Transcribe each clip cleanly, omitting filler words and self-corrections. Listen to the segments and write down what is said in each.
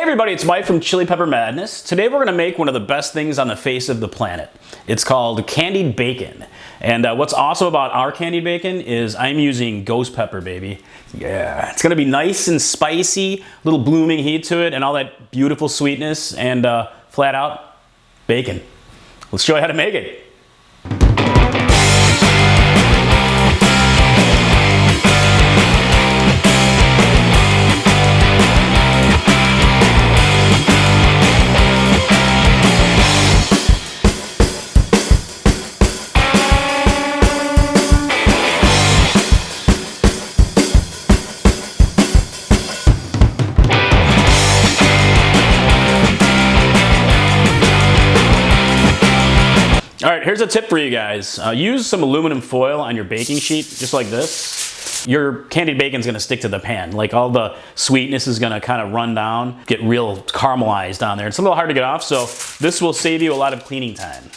everybody, it's Mike from Chili Pepper Madness. Today we're going to make one of the best things on the face of the planet. It's called candied bacon. And what's awesome about our candied bacon is I'm using ghost pepper, baby. Yeah, it's going to be nice and spicy, little blooming heat to it, and all that beautiful sweetness, and flat out bacon. Let's show you how to make it. All right, here's a tip for you guys. Use some aluminum foil on your baking sheet, just like this. Your candied bacon's gonna stick to the pan. Like all the sweetness is gonna kind of run down, get real caramelized on there. It's a little hard to get off, so this will save you a lot of cleaning time.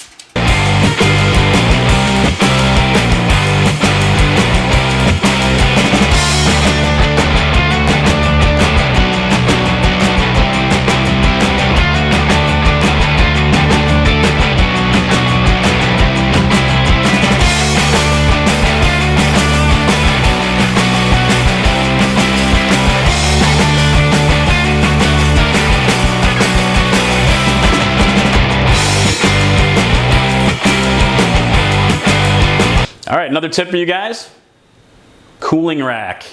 All right, another tip for you guys, cooling rack.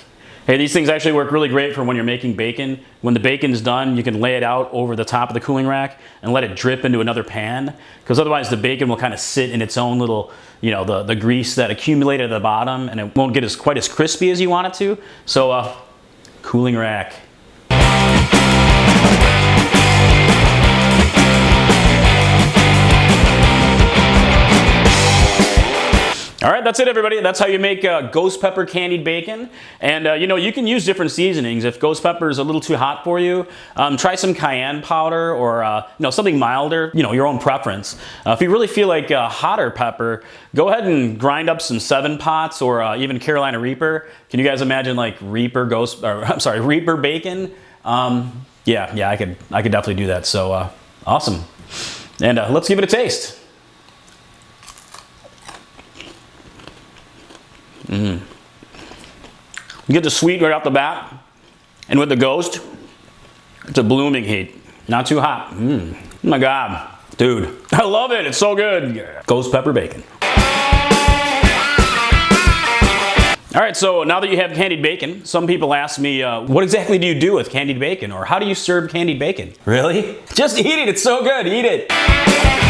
Hey, these things actually work really great for when you're making bacon. When the bacon's done, you can lay it out over the top of the cooling rack and let it drip into another pan, because otherwise the bacon will kind of sit in its own little, you know, the grease that accumulated at the bottom, and it won't get quite as crispy as you want it to. So, cooling rack. All right, that's it, everybody. That's how you make ghost pepper candied bacon. And you know, you can use different seasonings. If ghost pepper is a little too hot for you, try some cayenne powder or you know, something milder, you know, your own preference. If you really feel like hotter pepper, go ahead and grind up some 7 pots or even Carolina Reaper. Can you guys imagine like Reaper bacon? Yeah, I could definitely do that. So awesome. And let's give it a taste. You get the sweet right off the bat, and with the ghost, it's a blooming heat. Not too hot. Oh my God, dude, I love it. It's so good. Ghost pepper bacon. All right, so now that you have candied bacon, some people ask me, what exactly do you do with candied bacon? Or how do you serve candied bacon? Really? Just eat it, it's so good, eat it.